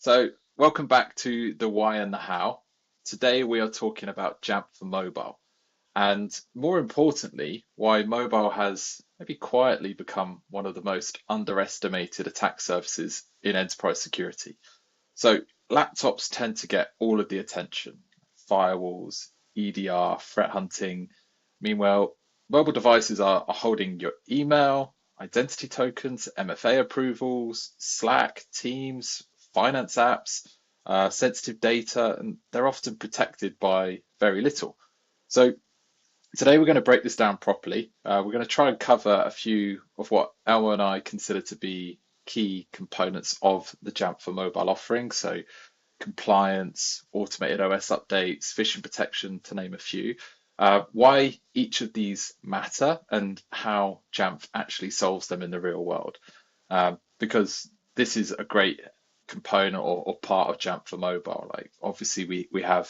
So, welcome back to the why and the how. Today we are talking about Jamf for mobile, and more importantly, why mobile has maybe quietly become one of the most underestimated attack surfaces in enterprise security. So, laptops tend to get all of the attention, firewalls, EDR, threat hunting. Meanwhile, mobile devices are holding your email, identity tokens, MFA approvals, Slack, Teams, finance apps, sensitive data, and they're often protected by very little. So today we're going to break this down properly. We're going to try and cover a few of what Elmo and I consider to be key components of the Jamf for mobile offering. So compliance, automated OS updates, phishing protection, to name a few. Why each of these matter and how Jamf actually solves them in the real world. Because this is a great component or part of Jamf for mobile. Like obviously we have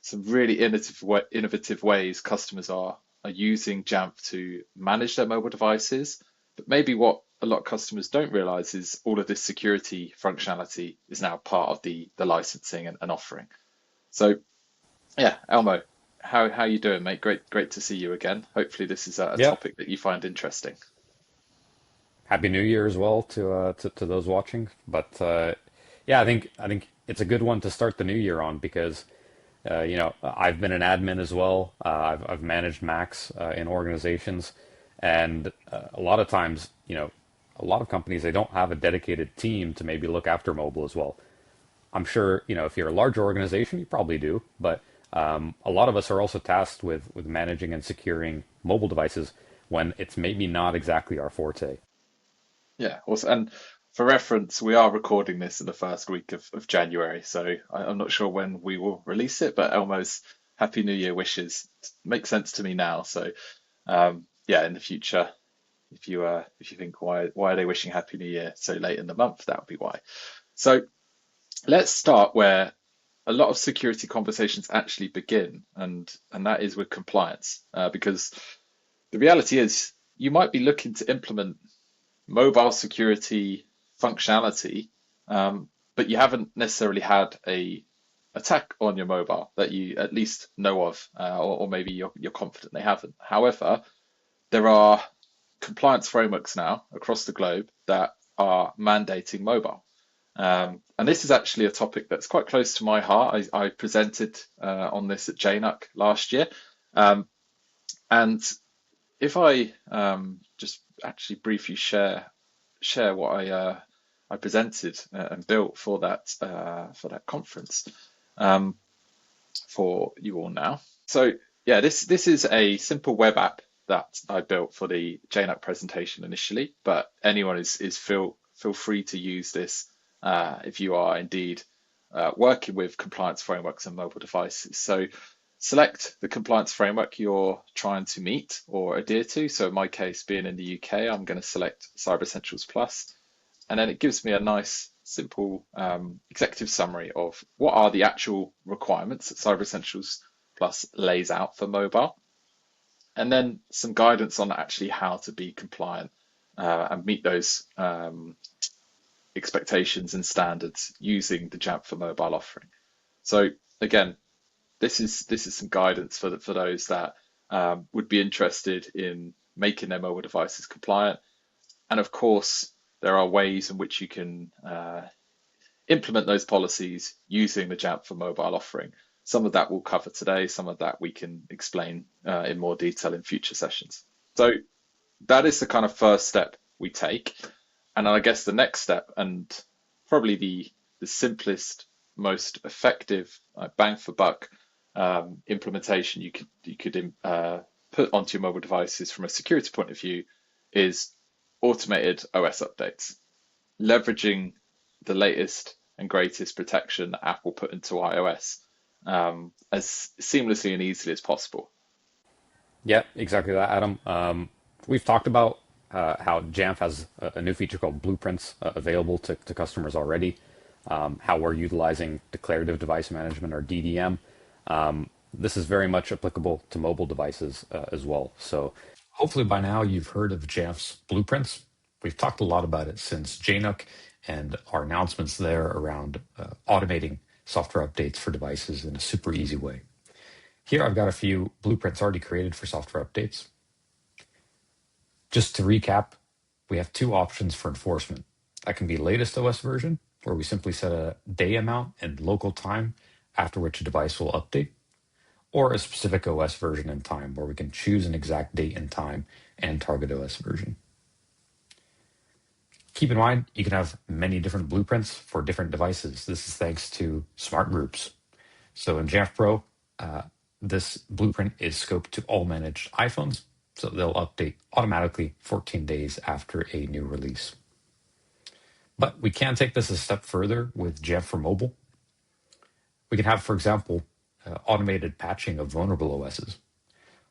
some really innovative ways customers are using Jamf to manage their mobile devices. But maybe what a lot of customers don't realize is all of this security functionality is now part of the licensing and offering. So yeah, Elmo, how you doing, mate? Great to see you again. Hopefully this is a Yep. topic that you find interesting. Happy New Year as well to those watching. But yeah, I think it's a good one to start the new year on because I've been an admin as well. I've managed Macs in organizations, and a lot of times, a lot of companies they don't have a dedicated team to maybe look after mobile as well. I'm sure if you're a large organization, you probably do, but a lot of us are also tasked with managing and securing mobile devices when it's maybe not exactly our forte. Yeah, awesome. And for reference, we are recording this in the first week of January, so I'm not sure when we will release it, but Elmo's Happy New Year wishes make sense to me now. So yeah, in the future, if you think why are they wishing Happy New Year so late in the month, that would be why. So let's start where a lot of security conversations actually begin, and that is with compliance, because the reality is you might be looking to implement mobile security functionality, but you haven't necessarily had a attack on your mobile that you at least know of, or maybe you're confident they haven't. However, there are compliance frameworks now across the globe that are mandating mobile. And this is actually a topic that's quite close to my heart. I presented on this at JNUC last year. Um, and if I just actually briefly share what I presented and built for that conference um, for you all now. So yeah, this is a simple web app that I built for the JNUC presentation initially, but anyone is feel free to use this if you are indeed working with compliance frameworks and mobile devices. So select the compliance framework you're trying to meet or adhere to. So in my case, being in the UK, I'm going to select Cyber Essentials Plus, and then it gives me a nice, simple executive summary of what are the actual requirements that Cyber Essentials Plus lays out for mobile, and then some guidance on actually how to be compliant and meet those expectations and standards using the Jamf for mobile offering. So again, this is some guidance for those that would be interested in making their mobile devices compliant. And of course, there are ways in which you can implement those policies using the Jamf for mobile offering. Some of that we'll cover today, some of that we can explain in more detail in future sessions. So that is the kind of first step we take. And I guess the next step, and probably the simplest, most effective, bang for buck implementation you could put onto your mobile devices from a security point of view is automated OS updates, leveraging the latest and greatest protection that Apple put into iOS as seamlessly and easily as possible. Yeah, exactly that, Adam. We've talked about how Jamf has a new feature called Blueprints available to customers already, how we're utilizing Declarative Device Management or DDM. This is very much applicable to mobile devices as well. So hopefully by now you've heard of Jamf's Blueprints. We've talked a lot about it since JNUC and our announcements there around automating software updates for devices in a super easy way. Here I've got a few blueprints already created for software updates. Just to recap, we have two options for enforcement. That can be latest OS version, where we simply set a day amount and local time after which a device will update, or a specific OS version and time, where we can choose an exact date and time and target OS version. Keep in mind, you can have many different blueprints for different devices. This is thanks to smart groups. So in Jamf Pro, this blueprint is scoped to all managed iPhones, so they'll update automatically 14 days after a new release. But we can take this a step further with Jamf for mobile. We can have, for example, automated patching of vulnerable OSs.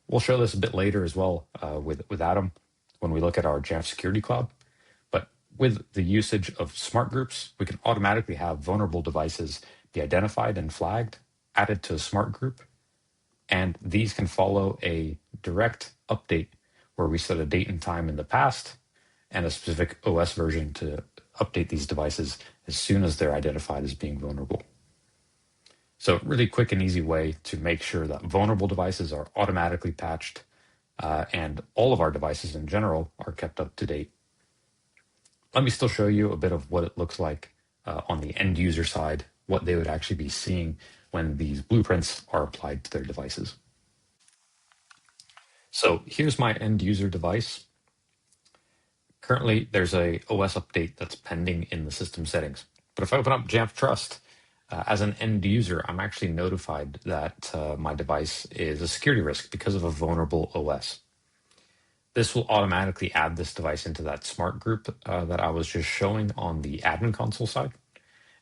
We'll show this a bit later as well with Adam when we look at our Jamf Security Cloud. But with the usage of smart groups, we can automatically have vulnerable devices be identified and flagged, added to a smart group, and these can follow a direct update where we set a date and time in the past and a specific OS version to update these devices as soon as they're identified as being vulnerable. So really quick and easy way to make sure that vulnerable devices are automatically patched and all of our devices in general are kept up to date. Let me still show you a bit of what it looks like on the end user side, what they would actually be seeing when these blueprints are applied to their devices. So here's my end user device. Currently, there's a OS update that's pending in the system settings. But if I open up Jamf Trust, as an end user, I'm actually notified that my device is a security risk because of a vulnerable OS. This will automatically add this device into that smart group that I was just showing on the admin console side.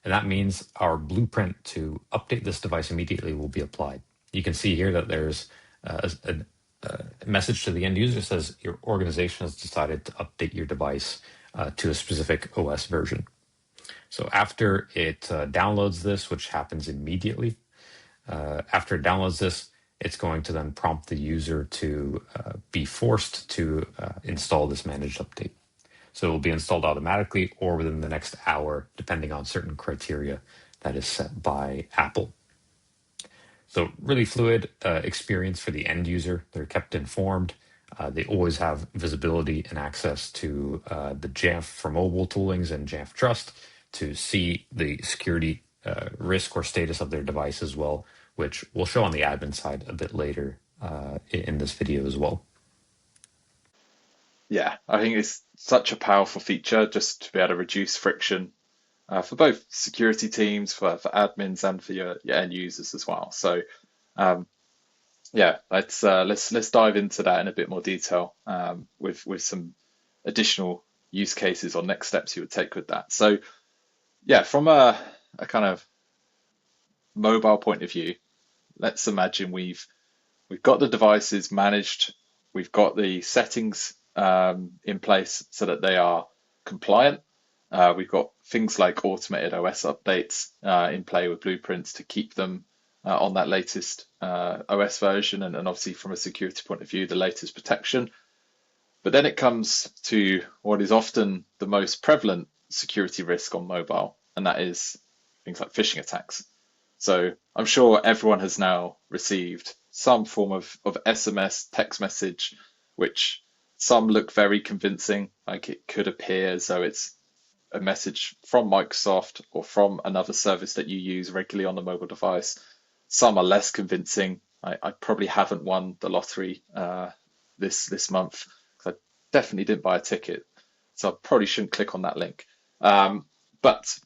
And that means our blueprint to update this device immediately will be applied. You can see here that there's a message to the end user that says your organization has decided to update your device to a specific OS version. So after it downloads this, which happens immediately, after it downloads this, it's going to then prompt the user to be forced to install this managed update. So it will be installed automatically or within the next hour, depending on certain criteria that is set by Apple. So really fluid experience for the end user. They're kept informed. They always have visibility and access to the Jamf for mobile toolings and Jamf Trust to see the security risk or status of their device as well, which we'll show on the admin side a bit later in this video as well. Yeah, I think it's such a powerful feature just to be able to reduce friction for both security teams, for admins, and for your end users as well. So yeah, let's dive into that in a bit more detail with some additional use cases or next steps you would take with that. So yeah, from a kind of mobile point of view, let's imagine we've got the devices managed, we've got the settings in place so that they are compliant. We've got things like automated OS updates in play with blueprints to keep them on that latest OS version, and obviously from a security point of view, the latest protection. But then it comes to what is often the most prevalent security risk on mobile, and that is things like phishing attacks. So I'm sure everyone has now received some form of SMS text message, which some look very convincing, like it could appear as though it's a message from Microsoft or from another service that you use regularly on the mobile device. Some are less convincing. I probably haven't won the lottery this month because I definitely didn't buy a ticket, so I probably shouldn't click on that link. But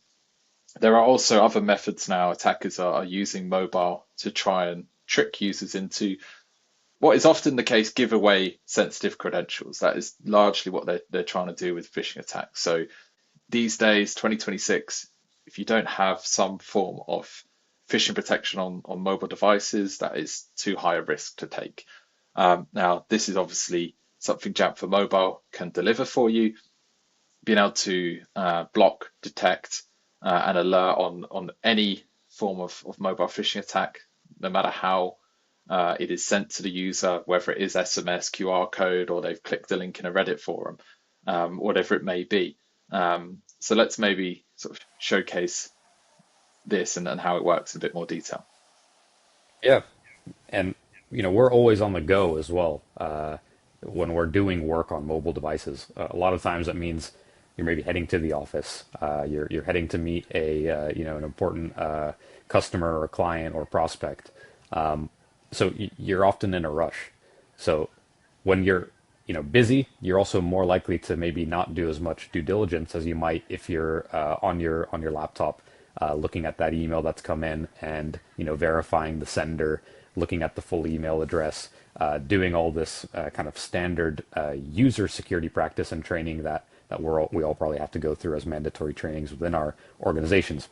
there are also other methods now. Attackers are using mobile to try and trick users into what is often the case, give away sensitive credentials. That is largely what they're trying to do with phishing attacks. So these days, 2026, if you don't have some form of phishing protection on mobile devices, that is too high a risk to take. Now, this is obviously something Jamf for Mobile can deliver for you, being able to block, detect, and alert on any form of mobile phishing attack, no matter how it is sent to the user, whether it is SMS, QR code, or they've clicked a link in a Reddit forum, whatever it may be. So let's maybe sort of showcase this and how it works in a bit more detail. Yeah, and we're always on the go as well when we're doing work on mobile devices. A lot of times that means you're maybe heading to the office, you're heading to meet a an important customer or client or prospect. So you're often in a rush. So when you're busy, you're also more likely to maybe not do as much due diligence as you might if you're on your laptop, looking at that email that's come in and verifying the sender, looking at the full email address, doing all this kind of standard user security practice and training that we all probably have to go through as mandatory trainings within our organizations.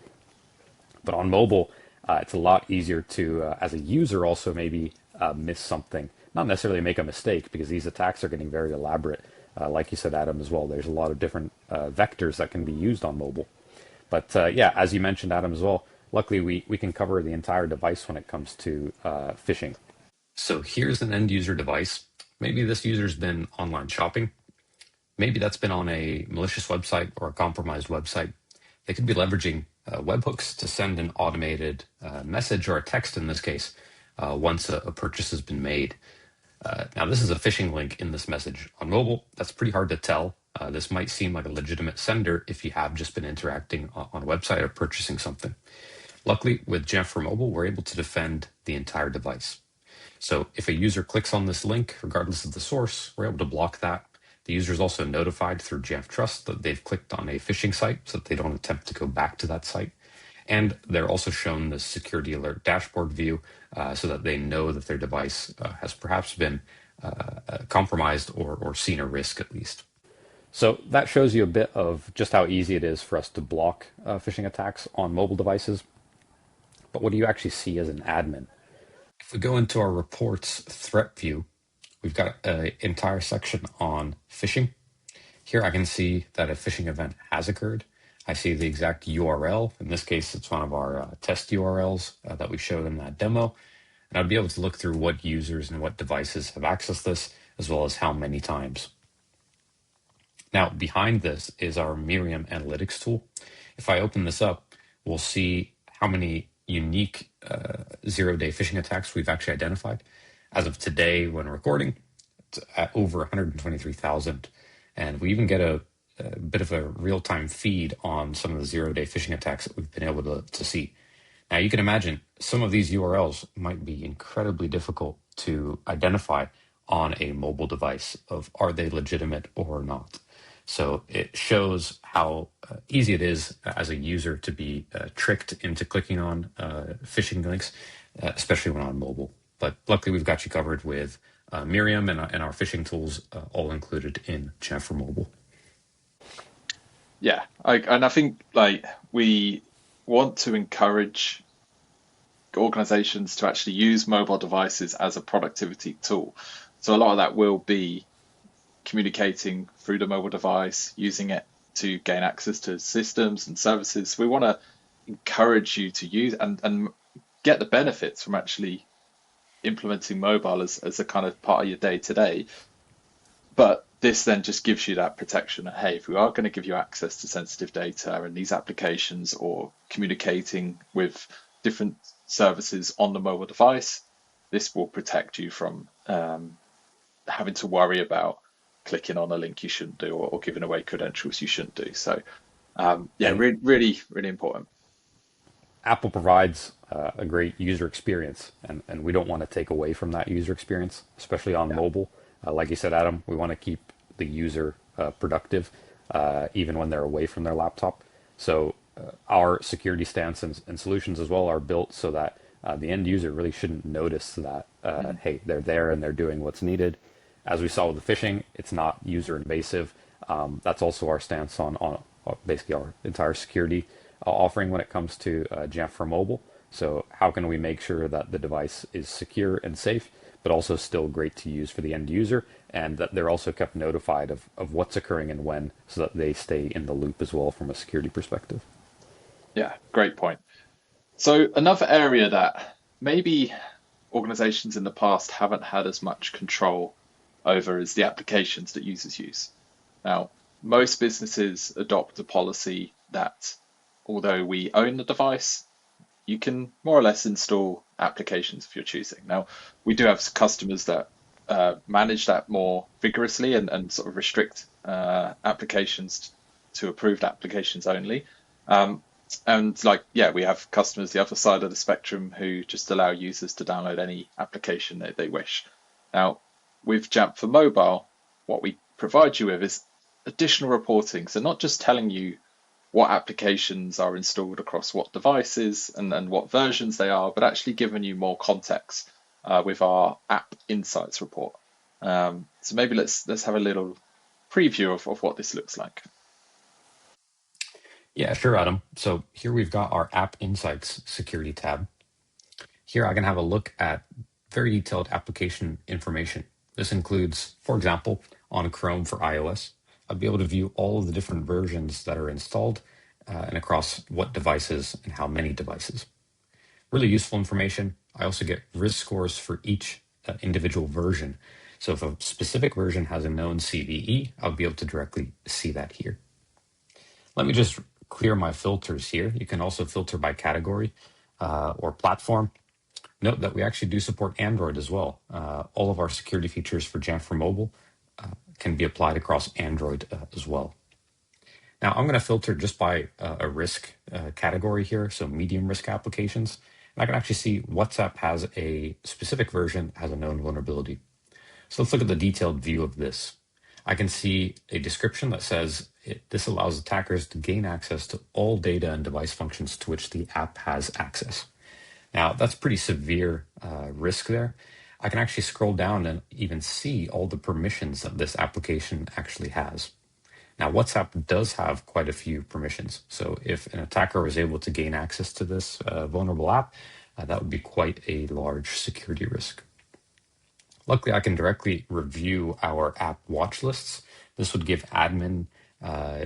But on mobile, it's a lot easier to, as a user, also maybe miss something. Not necessarily make a mistake because these attacks are getting very elaborate. Like you said, Adam, as well, there's a lot of different vectors that can be used on mobile. But yeah, as you mentioned, Adam, as well, luckily we can cover the entire device when it comes to phishing. So here's an end user device. Maybe this user's been online shopping. Maybe that's been on a malicious website or a compromised website. They could be leveraging webhooks to send an automated message or a text in this case once a purchase has been made. Now, this is a phishing link in this message. On mobile, that's pretty hard to tell. This might seem like a legitimate sender if you have just been interacting on a website or purchasing something. Luckily, with Jamf for Mobile, we're able to defend the entire device. So if a user clicks on this link, regardless of the source, we're able to block that. The user is also notified through Jamf Trust that they've clicked on a phishing site so that they don't attempt to go back to that site. And they're also shown the security alert dashboard view so that they know that their device has perhaps been compromised or seen a risk at least. So that shows you a bit of just how easy it is for us to block phishing attacks on mobile devices. But what do you actually see as an admin? If we go into our reports threat view, we've got an entire section on phishing. Here I can see that a phishing event has occurred. I see the exact URL. In this case, it's one of our test URLs that we showed in that demo. And I'd be able to look through what users and what devices have accessed this, as well as how many times. Now, behind this is our Miriam analytics tool. If I open this up, we'll see how many unique zero-day phishing attacks we've actually identified. As of today, when recording, it's at over 123,000. And we even get a bit of a real-time feed on some of the zero-day phishing attacks that we've been able to see. Now, you can imagine some of these URLs might be incredibly difficult to identify on a mobile device of are they legitimate or not. So it shows how easy it is as a user to be tricked into clicking on phishing links, especially when on mobile. But luckily, we've got you covered with Miriam and our phishing tools all included in Jamf for Mobile. Yeah, and I think like we want to encourage organizations to actually use mobile devices as a productivity tool. So a lot of that will be communicating through the mobile device, using it to gain access to systems and services. We want to encourage you to use and get the benefits from actually implementing mobile as a kind of part of your day to day. But this then just gives you that protection that, hey, if we are going to give you access to sensitive data and these applications or communicating with different services on the mobile device, this will protect you from having to worry about clicking on a link you shouldn't do or giving away credentials you shouldn't do. So yeah, And really, really important. Apple provides a great user experience, and we don't want to take away from that user experience, especially on Yeah, mobile. Like you said, Adam, we want to keep the user productive even when they're away from their laptop. So our security stance and solutions as well are built so that the end user really shouldn't notice that, hey, they're there and they're doing what's needed. As we saw with the phishing, it's not user invasive. That's also our stance on basically our entire security offering when it comes to Jamf for mobile. So how can we make sure that the device is secure and safe, but also still great to use for the end user, and that they're also kept notified of what's occurring and when, so that they stay in the loop as well from a security perspective. yeah, great point. So another area that maybe organizations in the past haven't had as much control over is the applications that users use. Now, most businesses adopt a policy that although we own the device, you can more or less install applications of your choosing. Now, we do have customers that manage that more vigorously and sort of restrict applications to approved applications only. Um, and like, yeah, we have customers the other side of the spectrum who just allow users to download any application that they wish. Now, with Jamf for mobile, what we provide you with is additional reporting. So not just telling you what applications are installed across what devices and what versions they are, but actually giving you more context with our App Insights report. So maybe let's have a little preview of what this looks like. Yeah, sure, Adam. So here we've got our App Insights security tab. Here I can have a look at very detailed application information. This includes, for example, on Chrome for iOS, I'll be able to view all of the different versions that are installed and across what devices and how many devices. Really useful information. I also get risk scores for each individual version. So if a specific version has a known CVE, I'll be able to directly see that here. Let me just clear my filters here. You can also filter by category or platform. Note that we actually do support Android as well. All of our security features for Jamf for mobile can be applied across Android as well. Now I'm going to filter just by a risk category here, so medium risk applications. And I can actually see WhatsApp has a specific version that has a known vulnerability. So let's look at the detailed view of this. I can see a description that says this allows attackers to gain access to all data and device functions to which the app has access. Now, that's pretty severe risk there. I can actually scroll down and even see all the permissions that this application actually has. Now, WhatsApp does have quite a few permissions. So if an attacker was able to gain access to this vulnerable app, that would be quite a large security risk. Luckily, I can directly review our app watch lists. This would give admin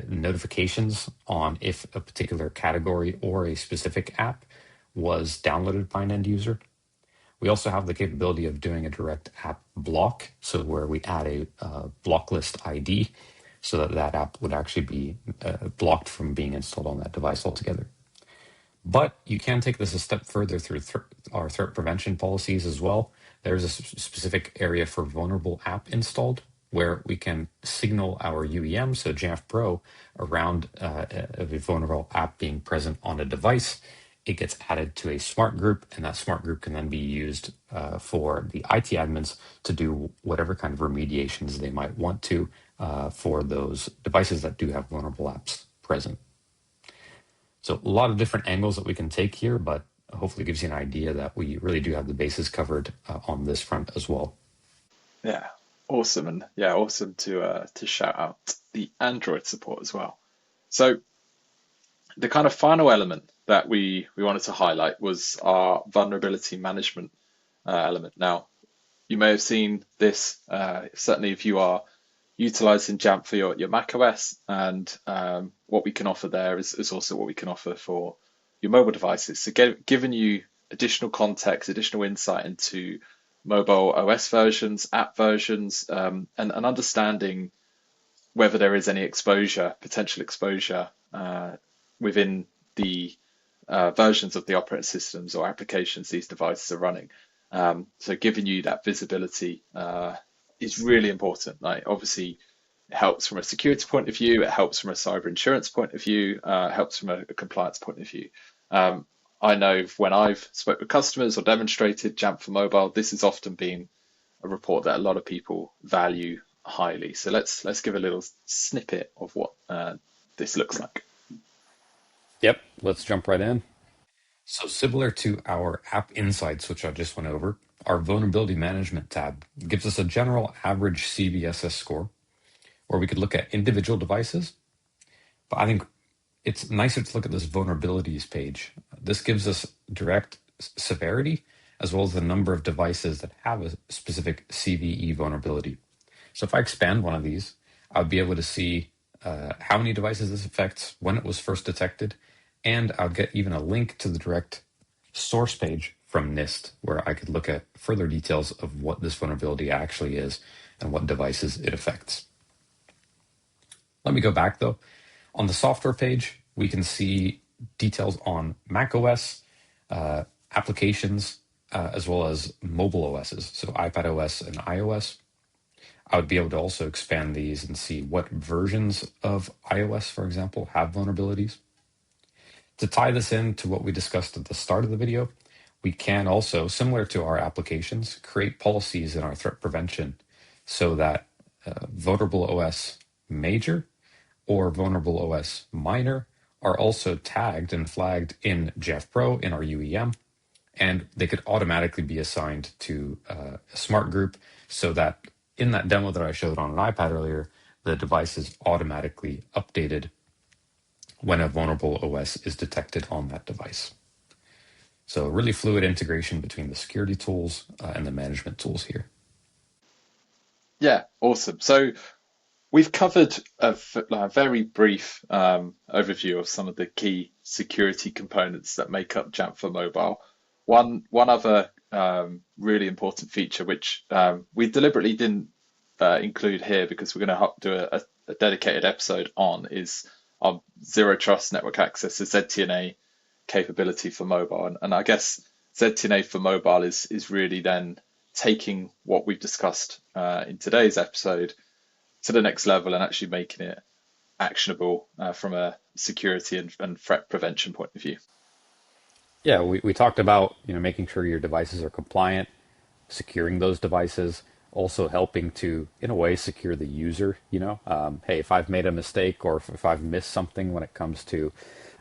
notifications on if a particular category or a specific app was downloaded by an end user. We also have the capability of doing a direct app block, so where we add a block list ID so that that app would actually be blocked from being installed on that device altogether. But you can take this a step further through our threat prevention policies as well. There's a specific area for vulnerable app installed where we can signal our UEM, so Jamf Pro, around a vulnerable app being present on a device. It gets added to a smart group, and that smart group can then be used for the IT admins to do whatever kind of remediations they might want to for those devices that do have vulnerable apps present. So a lot of different angles that we can take here, but hopefully gives you an idea that we really do have the bases covered on this front as well. Yeah, awesome, and yeah, awesome to shout out the Android support as well. So the kind of final element that we wanted to highlight was our vulnerability management element. Now, you may have seen this certainly if you are utilizing Jamf for your Mac OS, and what we can offer there is also what we can offer for your mobile devices. So giving you additional context, additional insight into mobile OS versions, app versions, and understanding whether there is any exposure, potential exposure within the versions of the operating systems or applications these devices are running. So giving you that visibility is really important. Like obviously, it helps from a security point of view. It helps from a cyber insurance point of view. It helps from a compliance point of view. I know when I've spoke with customers or demonstrated Jamf for mobile, this has often been a report that a lot of people value highly. So let's give a little snippet of what this looks like. Yep, let's jump right in. So similar to our App Insights, which I just went over, our Vulnerability Management tab gives us a general average CVSS score where we could look at individual devices. But I think it's nicer to look at this vulnerabilities page. This gives us direct severity as well as the number of devices that have a specific CVE vulnerability. So if I expand one of these, I'll be able to see how many devices this affects, when it was first detected, and I'll get even a link to the direct source page from NIST where I could look at further details of what this vulnerability actually is and what devices it affects. Let me go back though. On the software page, we can see details on Mac OS, applications, as well as mobile OSs, so iPad OS and iOS. I would be able to also expand these and see what versions of iOS, for example, have vulnerabilities. To tie this into what we discussed at the start of the video, we can also, similar to our applications, create policies in our threat prevention so that vulnerable OS major or vulnerable OS minor are also tagged and flagged in Jamf Pro in our UEM, and they could automatically be assigned to a smart group so that in that demo that I showed on an iPad earlier, the device is automatically updated when a vulnerable OS is detected on that device. So really fluid integration between the security tools and the management tools here. Yeah, awesome. So we've covered a very brief overview of some of the key security components that make up Jamf for mobile. One other really important feature, which we deliberately didn't include here because we're going to do a dedicated episode on, is our zero trust network access, the ZTNA capability for mobile. And I guess ZTNA for mobile is really then taking what we've discussed in today's episode to the next level and actually making it actionable from a security and threat prevention point of view. Yeah, we talked about making sure your devices are compliant, securing those devices, also helping to, in a way, secure the user. Hey, if I've made a mistake or if I've missed something when it comes to,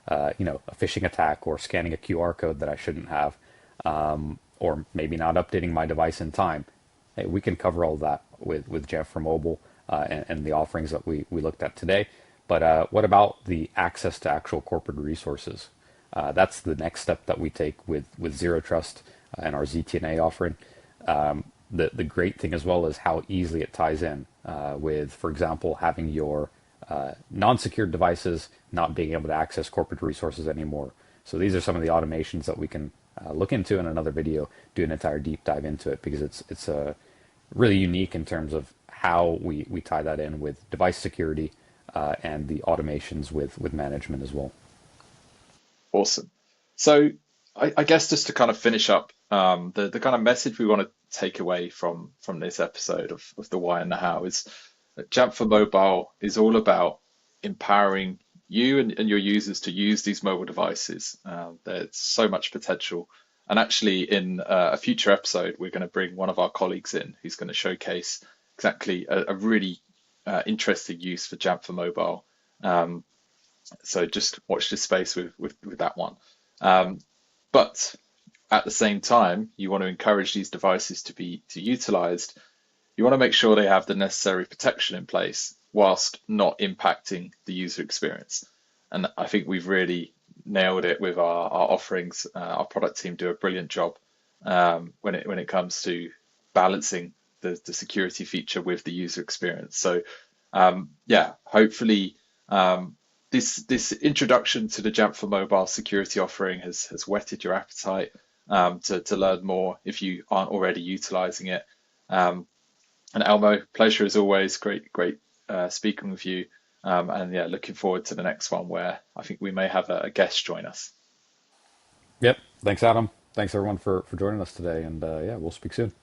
a phishing attack or scanning a QR code that I shouldn't have, or maybe not updating my device in time, hey, we can cover all that with Jamf for mobile and the offerings that we looked at today. But what about the access to actual corporate resources? That's the next step that we take with Zero Trust and our ZTNA offering. The great thing as well is how easily it ties in with, for example, having your non-secured devices not being able to access corporate resources anymore. So these are some of the automations that we can look into in another video, do an entire deep dive into it because it's really unique in terms of how we tie that in with device security and the automations with management as well. Awesome. So I guess just to kind of finish up, the kind of message we want to take away from this episode of the why and the how is that Jamf for Mobile is all about empowering you and your users to use these mobile devices. There's so much potential. And actually, in a future episode, we're going to bring one of our colleagues in who's going to showcase exactly a really interesting use for Jamf for Mobile. Um, so just watch this space with that one. But at the same time, you want to encourage these devices to be utilized. You want to make sure they have the necessary protection in place whilst not impacting the user experience. And I think we've really nailed it with our offerings. Our product team do a brilliant job when it comes to balancing the security feature with the user experience. So yeah, hopefully this introduction to the Jamf for mobile security offering has whetted your appetite to learn more if you aren't already utilizing it. Um, and Elmo, pleasure as always. Great speaking with you. And yeah, looking forward to the next one where I think we may have a guest join us. Yep. Thanks, Adam. Thanks everyone for joining us today, and yeah, we'll speak soon.